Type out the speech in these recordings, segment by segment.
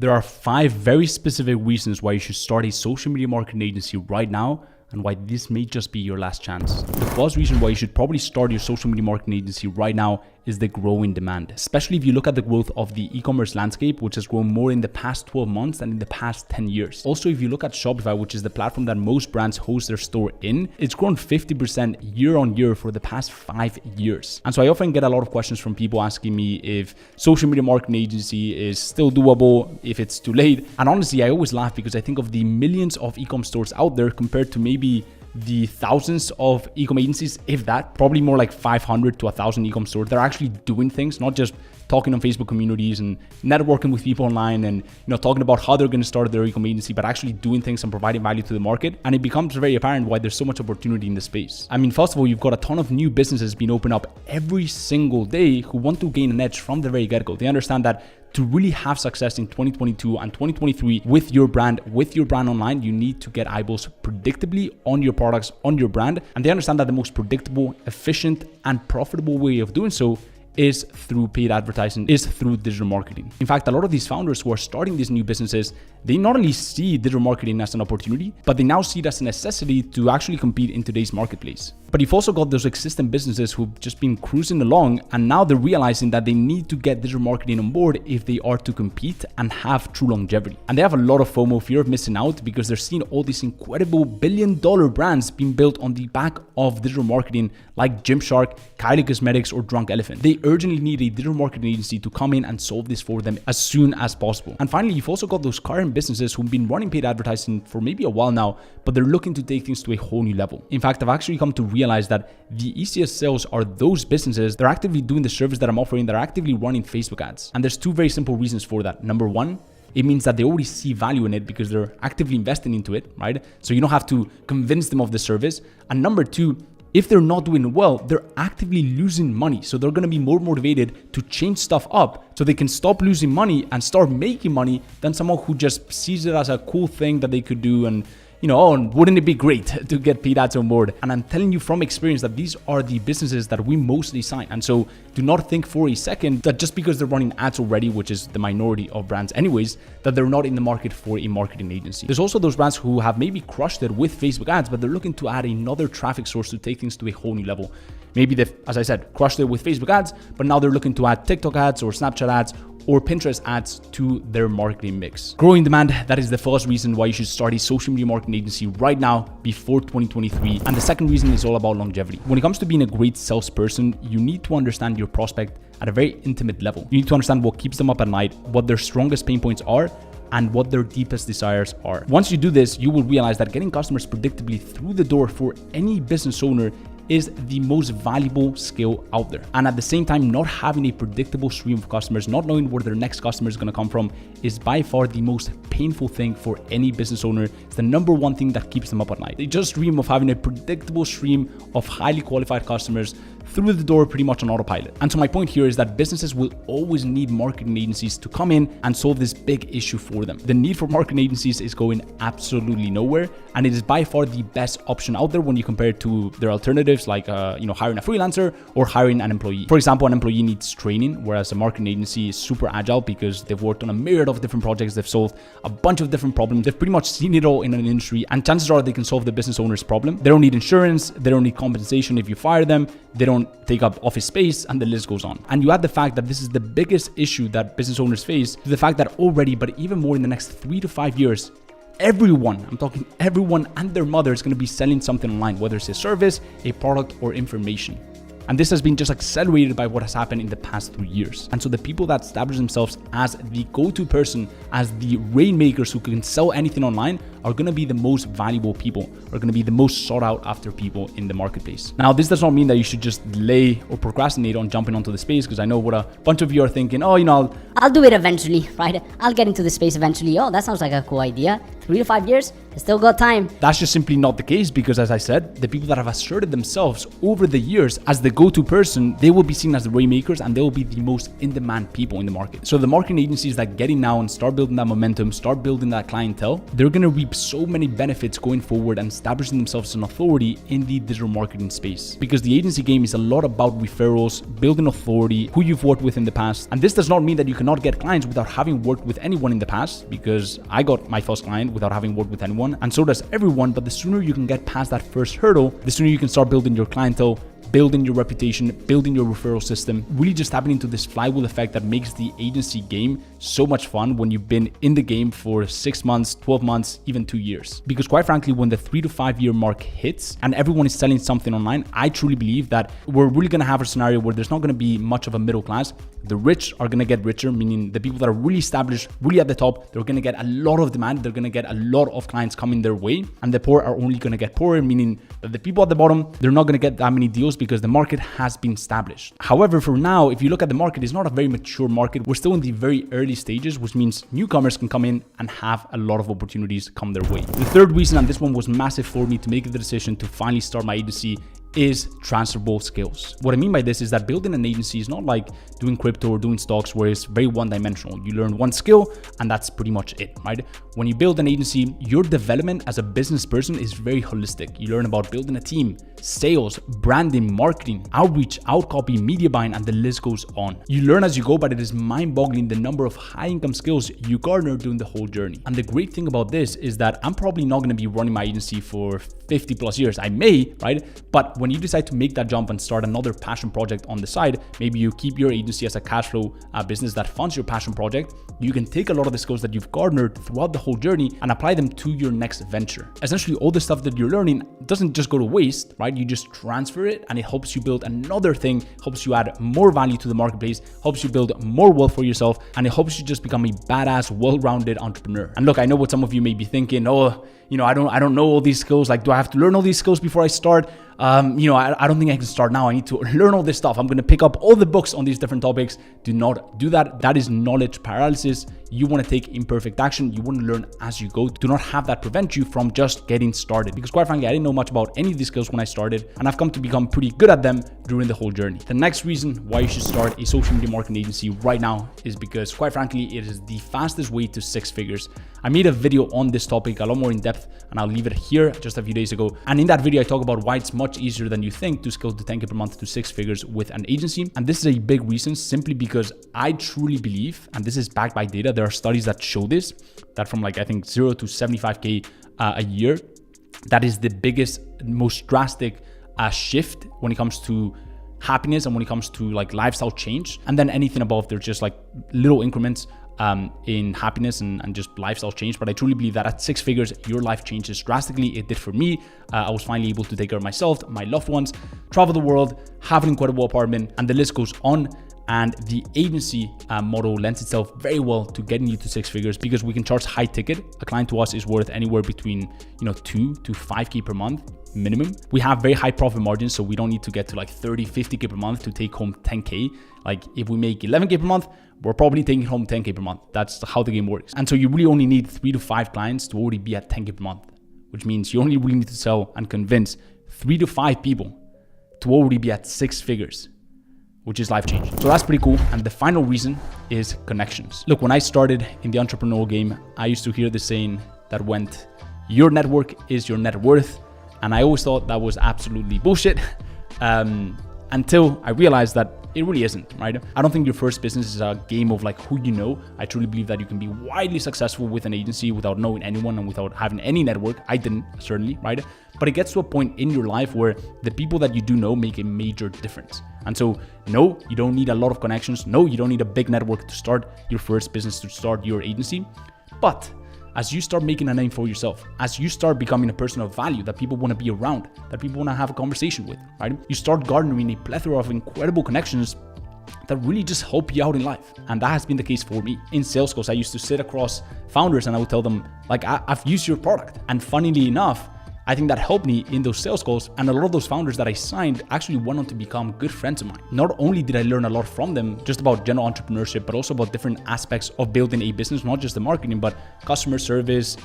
There are 5 very specific reasons why you should start a social media marketing agency right now, and why this may just be your last chance. The first reason why you should probably start your social media marketing agency right now is the growing demand, especially if you look at the growth of the e-commerce landscape, which has grown more in the past 12 months than in the past 10 years. Also, if you look at Shopify, which is the platform that most brands host their store in, it's grown 50% year on year for the past 5 years. And so I often get a lot of questions from people asking me if social media marketing agency is still doable, if it's too late. And honestly, I always laugh because I think of the millions of e-com stores out there compared to maybe the thousands of e-com agencies, if that, probably more like 500 to 1,000 e-com stores. They're actually doing things, not just talking on Facebook communities and networking with people online and talking about how they're going to start their e-com agency, but actually doing things and providing value to the market. And it becomes very apparent why there's so much opportunity in the space. I mean, first of all, you've got a ton of new businesses being opened up every single day who want to gain an edge from the very get-go. They understand that to really have success in 2022 and 2023 with your brand online, you need to get eyeballs predictably on your products, on your brand. And they understand that the most predictable, efficient, and profitable way of doing so is through paid advertising, is through digital marketing. In fact, a lot of these founders who are starting these new businesses, they not only see digital marketing as an opportunity, but they now see it as a necessity to actually compete in today's marketplace. But you've also got those existing businesses who've just been cruising along, and now they're realizing that they need to get digital marketing on board if they are to compete and have true longevity. And they have a lot of FOMO, fear of missing out, because they're seeing all these incredible billion-dollar brands being built on the back of digital marketing like Gymshark, Kylie Cosmetics, or Drunk Elephant. They urgently need a digital marketing agency to come in and solve this for them as soon as possible. And finally, you've also got those current businesses who've been running paid advertising for maybe a while now, but they're looking to take things to a whole new level. In fact, I've actually come to realize that the easiest sales are those businesses that are actively doing the service that I'm offering, that are actively running Facebook ads. And there's 2 very simple reasons for that. Number 1, it means that they already see value in it because they're actively investing into it, right? So you don't have to convince them of the service. And number 2, if they're not doing well, they're actively losing money. So they're going to be more motivated to change stuff up so they can stop losing money and start making money than someone who just sees it as a cool thing that they could do and wouldn't it be great to get paid ads on board? And I'm telling you from experience that these are the businesses that we mostly sign. And so do not think for a second that just because they're running ads already, which is the minority of brands anyways, that they're not in the market for a marketing agency. There's also those brands who have maybe crushed it with Facebook ads, but they're looking to add another traffic source to take things to a whole new level. Maybe they've, as I said, crushed it with Facebook ads, but now they're looking to add TikTok ads or Snapchat ads or Pinterest ads to their marketing mix. Growing demand, that is the first reason why you should start a social media marketing agency right now before 2023. And the second reason is all about longevity. When it comes to being a great salesperson, you need to understand your prospect at a very intimate level. You need to understand what keeps them up at night, what their strongest pain points are, and what their deepest desires are. Once you do this, you will realize that getting customers predictably through the door for any business owner is the most valuable skill out there. And at the same time, not having a predictable stream of customers, not knowing where their next customer is going to come from, is by far the most painful thing for any business owner. It's the number 1 thing that keeps them up at night. They just dream of having a predictable stream of highly qualified customers through the door pretty much on autopilot. And so my point here is that businesses will always need marketing agencies to come in and solve this big issue for them. The need for marketing agencies is going absolutely nowhere, and it is by far the best option out there when you compare it to their alternatives like hiring a freelancer or hiring an employee. For example, an employee needs training, whereas a marketing agency is super agile because they've worked on a myriad of different projects, they've solved a bunch of different problems, they've pretty much seen it all in an industry, and chances are they can solve the business owner's problem. They don't need insurance, they don't need compensation if you fire them, they don't take up office space, and the list goes on. And you add the fact that this is the biggest issue that business owners face to the fact that already, but even more in the next 3 to 5 years, everyone, I'm talking everyone and their mother, is going to be selling something online, whether it's a service, a product, or information. And this has been just accelerated by what has happened in the past 3 years. And so the people that establish themselves as the go-to person, as the rainmakers who can sell anything online, are going to be the most valuable people, are going to be the most sought out after people in the marketplace. Now, this does not mean that you should just delay or procrastinate on jumping onto the space, because I know what a bunch of you are thinking, I'll do it eventually, right? I'll get into the space eventually. Oh, that sounds like a cool idea. 3 to 5 years, I still got time. That's just simply not the case, because as I said, the people that have asserted themselves over the years as the go-to person, they will be seen as the rainmakers, and they will be the most in-demand people in the market. So the marketing agencies that get in now and start building that momentum, start building that clientele, they're going to reap reap so many benefits going forward and establishing themselves as an authority in the digital marketing space. Because the agency game is a lot about referrals, building authority, who you've worked with in the past. And this does not mean that you cannot get clients without having worked with anyone in the past, because I got my first client without having worked with anyone, and so does everyone. But the sooner you can get past that first hurdle, the sooner you can start building your clientele, building your reputation, building your referral system, really just tapping into this flywheel effect that makes the agency game so much fun when you've been in the game for 6 months, 12 months, even 2 years. Because quite frankly, when the 3 to 5 year mark hits and everyone is selling something online, I truly believe that we're really going to have a scenario where there's not going to be much of a middle class. The rich are going to get richer, meaning the people that are really established, really at the top, they're going to get a lot of demand. They're going to get a lot of clients coming their way. And the poor are only going to get poorer, meaning that the people at the bottom, they're not going to get that many deals because the market has been established. However, for now, if you look at the market, it's not a very mature market. We're still in the very early stages, which means newcomers can come in and have a lot of opportunities come their way. The third reason, and this one was massive for me to make the decision to finally start my agency, is transferable skills. What I mean by this is that building an agency is not like doing crypto or doing stocks where it's very one-dimensional. You learn one skill and that's pretty much it, right? When you build an agency, your development as a business person is very holistic. You learn about building a team, sales, branding, marketing, outreach, outcopy, media buying, and the list goes on. You learn as you go, but it is mind-boggling the number of high-income skills you garner during the whole journey. And the great thing about this is that I'm probably not going to be running my agency for 50 plus years. I may, right? But when you decide to make that jump and start another passion project on the side, maybe you keep your agency as a cash flow business that funds your passion project, you can take a lot of the skills that you've garnered throughout the whole journey and apply them to your next venture. Essentially, all the stuff that you're learning doesn't just go to waste, right? You just transfer it and it helps you build another thing, helps you add more value to the marketplace, helps you build more wealth for yourself, and it helps you just become a badass, well-rounded entrepreneur. And look, I know what some of you may be thinking, oh, I don't know all these skills. Like, do I have to learn all these skills before I start? I don't think I can start now. I need to learn all this stuff. I'm going to pick up all the books on these different topics. Do not do that. That is knowledge paralysis. You want to take imperfect action. You want to learn as you go. Do not have that prevent you from just getting started. Because quite frankly, I didn't know much about any of these skills when I started, and I've come to become pretty good at them during the whole journey. The next reason why you should start a social media marketing agency right now is because quite frankly, it is the fastest way to 6 figures. I made a video on this topic a lot more in depth, and I'll leave it here just a few days ago. And in that video, I talk about why it's much easier than you think to scale to 10K per month to 6 figures with an agency. And this is a big reason, simply because I truly believe, and this is backed by data, there are studies that show this, that from I think 0 to 75K a year, that is the biggest, most drastic shift when it comes to happiness and when it comes to lifestyle change. And then anything above, they're just little increments in happiness and just lifestyle change. But I truly believe that at 6 figures, your life changes drastically. It did for me. I was finally able to take care of myself, my loved ones, travel the world, have an incredible apartment, and the list goes on. And the agency model lends itself very well to getting you to 6 figures because we can charge high ticket. A client to us is worth anywhere between 2 to 5K per month minimum. We have very high profit margins, so we don't need to get to 30, 50K per month to take home 10K. If we make 11K per month, we're probably taking home 10K per month. That's how the game works. And so you really only need 3 to 5 clients to already be at 10K per month, which means you only really need to sell and convince 3 to 5 people to already be at 6 figures, which is life changing. So that's pretty cool. And the final reason is connections. Look, when I started in the entrepreneurial game, I used to hear this saying that went, your network is your net worth. And I always thought that was absolutely bullshit until I realized that it really isn't, right? I don't think your first business is a game of who you know. I truly believe that you can be widely successful with an agency without knowing anyone and without having any network. I didn't, certainly, right? But it gets to a point in your life where the people that you do know make a major difference. And so, no, you don't need a lot of connections. No, you don't need a big network to start your first business, to start your agency. But as you start making a name for yourself, as you start becoming a person of value that people want to be around, that people want to have a conversation with, right? You start garnering a plethora of incredible connections that really just help you out in life. And that has been the case for me. In sales calls, I used to sit across founders and I would tell them, I've used your product. And funnily enough, I think that helped me in those sales calls, and a lot of those founders that I signed actually went on to become good friends of mine. Not only did I learn a lot from them, just about general entrepreneurship, but also about different aspects of building a business, not just the marketing, but customer service,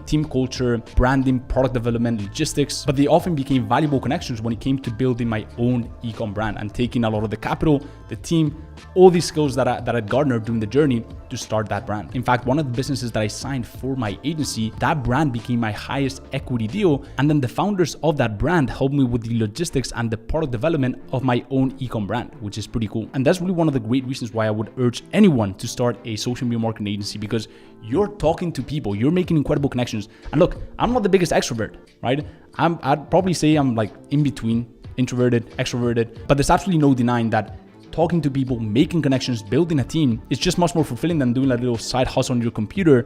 team culture, branding, product development, logistics. But they often became valuable connections when it came to building my own e-com brand and taking a lot of the capital, the team, all these skills that I'd garnered during the journey to start that brand. In fact, one of the businesses that I signed for my agency, that brand became my highest equity deal. And then the founders of that brand helped me with the logistics and the product development of my own e-com brand, which is pretty cool. And that's really one of the great reasons why I would urge anyone to start a social media marketing agency, because you're talking to people, you're making incredible connections. And look, I'm not the biggest extrovert, right? I'd probably say I'm like in between, introverted, extroverted, but there's absolutely no denying that talking to people, making connections, building a team is just much more fulfilling than doing a little side hustle on your computer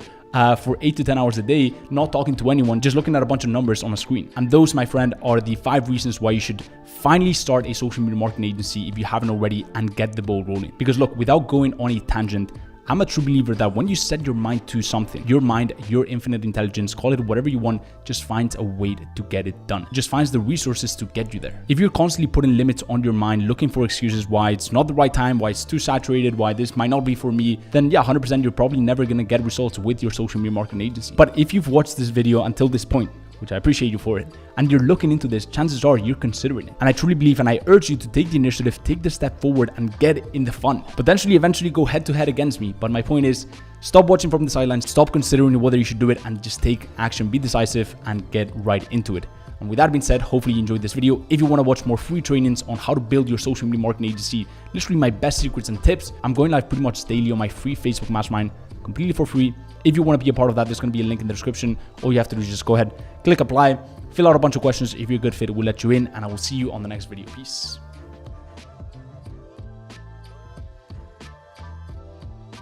for 8 to 10 hours a day, not talking to anyone, just looking at a bunch of numbers on a screen. And those, my friend, are the 5 reasons why you should finally start a social media marketing agency if you haven't already, and get the ball rolling. Because look, without going on a tangent, I'm a true believer that when you set your mind to something, your mind, your infinite intelligence, call it whatever you want, just finds a way to get it done. Just finds the resources to get you there. If you're constantly putting limits on your mind, looking for excuses why it's not the right time, why it's too saturated, why this might not be for me, then yeah, 100% you're probably never gonna get results with your social media marketing agency. But if you've watched this video until this point, which I appreciate you for it, and you're looking into this, chances are you're considering it. And I truly believe, and I urge you to take the initiative, take the step forward and get in the fun. Potentially, eventually go head to head against me. But my point is, stop watching from the sidelines, stop considering whether you should do it, and just take action, be decisive, and get right into it. And with that being said, hopefully you enjoyed this video. If you want to watch more free trainings on how to build your social media marketing agency, literally my best secrets and tips, I'm going live pretty much daily on my free Facebook mastermind, completely for free. If you want to be a part of that, there's going to be a link in the description. All you have to do is just go ahead, click apply, fill out a bunch of questions. If you're a good fit, we'll let you in, and I will see you on the next video. Peace.